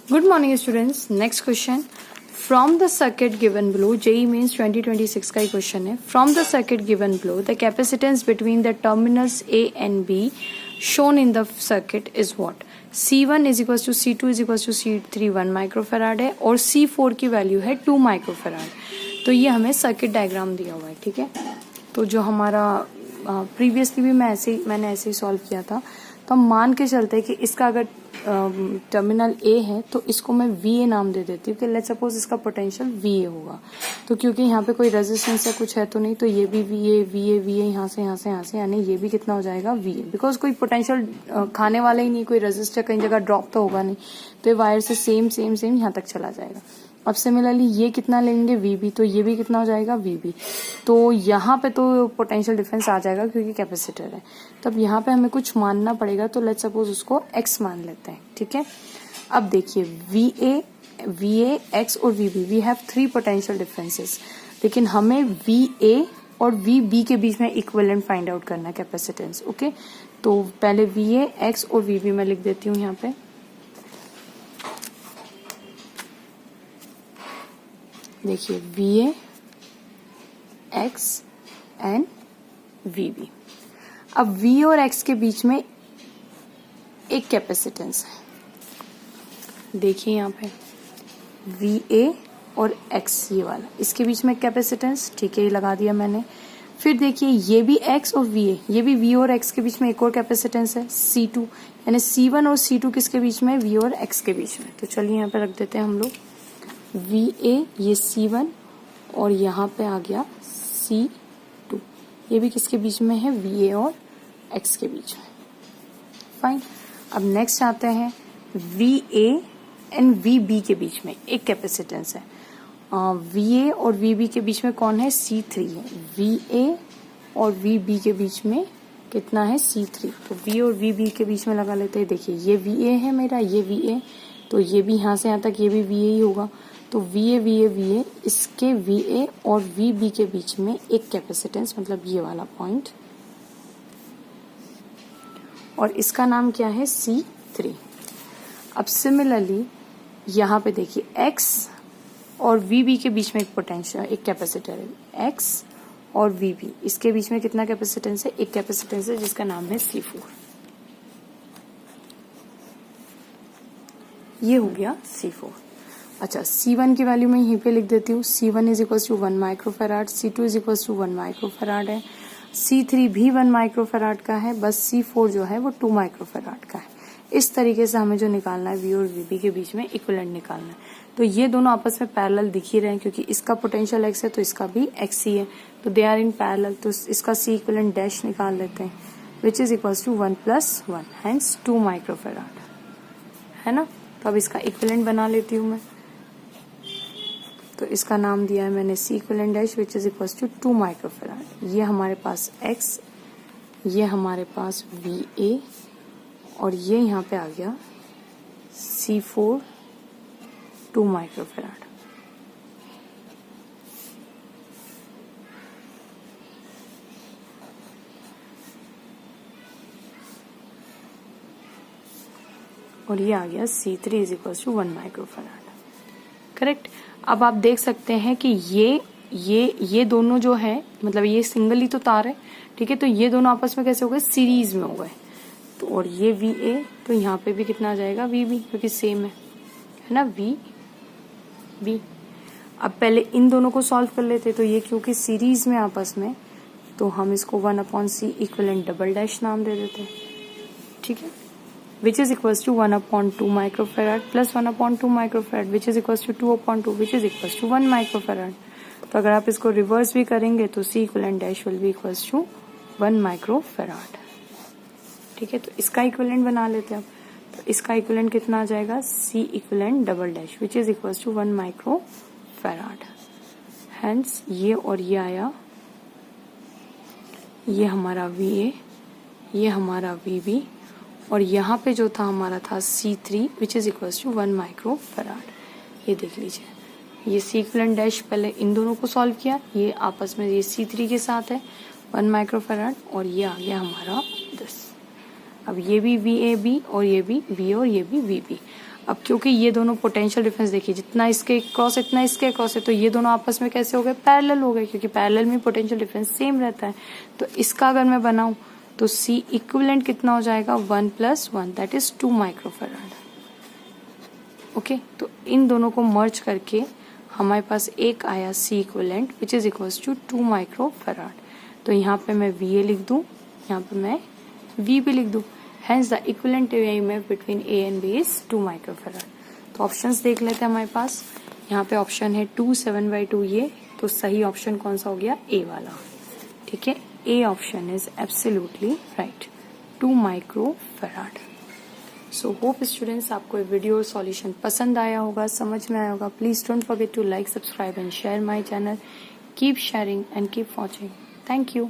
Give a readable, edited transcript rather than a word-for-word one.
Good morning students. Next question. From the circuit given below, JEE Mains 2026 का ही question है. From the circuit given below, the capacitance between the terminals A and B shown in the circuit is what? C1 is equals to C2 is equals to C3 1 microfarad है और C4 की value है 2 microfarad. तो ये हमें circuit diagram दिया हुआ है. ठीक है, तो जो हमारा प्रीवियसली भी मैंने ऐसे ही सॉल्व किया था. तो हम मान के चलते हैं कि इसका अगर टर्मिनल ए है तो इसको मैं वी ए नाम दे देती हूँ कि लेट्स सपोज इसका पोटेंशियल वी ए होगा. तो क्योंकि यहाँ पे कोई रेजिस्टेंस या कुछ है तो नहीं, तो ये भी वी ए यहाँ से यानी ये भी कितना हो जाएगा वी ए. बिकॉज कोई पोटेंशियल खाने वाला ही नहीं, कोई रेजिस्टर कहीं जगह ड्रॉप तो होगा नहीं, तो ये वायर से सेम यहाँ तक चला जाएगा. अब सिमिलरली ये कितना लेंगे वीबी, तो ये भी कितना हो जाएगा वीबी. तो यहाँ पे तो पोटेंशियल डिफरेंस आ जाएगा क्योंकि कैपेसिटर है. तब यहाँ पे हमें कुछ मानना पड़ेगा, तो लेट्स सपोज उसको एक्स मान लेते हैं. ठीक है, अब देखिए वी ए एक्स और V B, we have 3 potential differences. लेकिन हमें वी ए और वी बी के बीच में इक्विवेलेंट फाइंड आउट करना है कैपेसिटेंस. ओके, तो पहले वी ए एक्स और वी बी मैं लिख देती हूँ यहाँ पे. देखिए V A X and V B. अब वी और एक्स के बीच में एक कैपेसिटेंस है. देखिए यहाँ पे वी ए और एक्स, ये वाला, इसके बीच में कैपेसिटेंस. ठीक है, ये लगा दिया मैंने. फिर देखिए ये भी एक्स और वी ए, ये भी वी और एक्स के बीच में एक और कैपेसिटेंस है C2, यानी C1 और C2 किसके बीच में, वी और एक्स के बीच में. तो चलिए यहाँ पे रख देते हैं हम लोग वी ए, ये C1 और यहाँ पे आ गया C2. ये भी किसके बीच में है, वी ए और एक्स के बीच में. फाइन. अब नेक्स्ट आते हैं V A and V B के बीच में एक कैपेसिटेंस है. वी ए और वी बी के बीच में कौन है, C3 है. वी ए और वी बी के बीच में कितना है, C3. तो वी और वी बी के बीच में लगा लेते हैं. देखिए ये वी ए है मेरा, ये वी ए, तो ये भी यहाँ से यहाँ तक ये भी वी ए ही होगा. तो वी ए इसके वी ए और वी बी के बीच में एक कैपेसिटेंस, मतलब ये वाला पॉइंट, और इसका नाम क्या है, C3. अब सिमिलरली यहाँ पे देखिए एक्स और वी बी के बीच में एक पोटेंशियल, एक कैपेसिटर है. एक्स और वी बी, इसके बीच में कितना कैपेसिटेंस है, एक कैपेसिटेंस है जिसका नाम है C4. ये हो गया C4. अच्छा, C1 की वैल्यू मैं यहीं पे लिख देती हूँ. C1 is equal to 1 microfarad, C2 is equal to 1 microfarad है, C3 भी 1 माइक्रोफेराड का है, बस C4 जो है वो 2 माइक्रोफेराड का है. इस तरीके से हमें जो निकालना है वी और वीबी के बीच में इक्विवेलेंट निकालना है. तो ये दोनों आपस में पैरेलल दिख ही रहे हैं क्योंकि इसका पोटेंशियल एक्स है तो इसका भी एक्स ही है, तो दे आर इन पैरेलल. तो इसका C इक्विवेलेंट डैश निकाल लेते हैं, which is equal to 1 + 1, hence 2 microfarad है ना. तो अब इसका इक्विवेलेंट बना लेती हूँ मैं. तो इसका नाम दिया है मैंने C equivalent dash, which is equal to 2 microfarad. ये हमारे पास x, ये हमारे पास वी ए, और ये यहाँ पे आ गया C4 2 माइक्रोफेराड. और ये आ गया C3 is equal to 1 microfarad. Correct. अब आप देख सकते हैं कि ये दोनों जो है, मतलब ये सिंगल ही तो तार है. ठीक है, तो ये दोनों आपस में कैसे हो गए, सीरीज में हो गए. तो और ये वी ए, तो यहाँ पे भी कितना आ जाएगा, वी बी, क्योंकि सेम है ना, वी बी. अब पहले इन दोनों को सॉल्व कर लेते. तो ये क्योंकि सीरीज में आपस में, तो हम इसको 1/C इक्विवेलेंट डबल डैश नाम दे देते हैं. ठीक है, which is equals to 1/2 microfarad plus 1/2 microfarad which is equals to 2/2 which is equals to 1 microfarad. तो अगर आप इसको रिवर्स भी करेंगे तो C equivalent dash will be equals to 1 microfarad. ठीक है, तो इसका इक्विवेलेंट बना लेते हैं. तो इसका इक्विवेलेंट कितना आ जाएगा, C equivalent double dash which is equals to 1 microfarad. Hence ये और ये आया, ये हमारा वी ए, ये हमारा वी बी, और यहाँ पे जो था हमारा था C3 which is equals to 1 microfarad. ये देख लीजिए, ये C इक्विवेलेंट डैश पहले इन दोनों को सॉल्व किया, ये आपस में ये C3 के साथ है 1 माइक्रोफेराड, और ये आ गया हमारा 10. अब ये भी वी ए बी और ये भी वी और ये भी वी बी. अब क्योंकि ये दोनों पोटेंशियल डिफरेंस देखिए, जितना इसके क्रॉस इतना इसके क्रॉस है, तो ये दोनों आपस में कैसे हो गए, पैरेलल हो गए, क्योंकि पैरेलल में पोटेंशियल डिफरेंस सेम रहता है। तो इसका अगर मैं बनाऊं तो C इक्विवेलेंट कितना हो जाएगा, 1 + 1 दैट इज 2 माइक्रोफैराड। ओके, तो इन दोनों को मर्ज करके हमारे पास एक आया C equivalent which is equals to 2 microfarad. तो यहाँ पे मैं VA लिख दूं, यहाँ पे मैं V भी लिख दूं। Hence the equivalent EMF between A and B is 2 microfarad. तो ऑप्शंस देख लेते हैं हमारे पास। यहाँ पे ऑप्शन है 2 7/2 ये, तो सही ऑप्शन कौन सा हो गया, A वाला। ठीक है, A option is absolutely right, 2 microfarad. So hope students आपको ये वीडियो सॉल्यूशन पसंद आया होगा, समझ में आया होगा। Please don't forget to like, subscribe and share my channel. Keep sharing and keep watching. Thank you.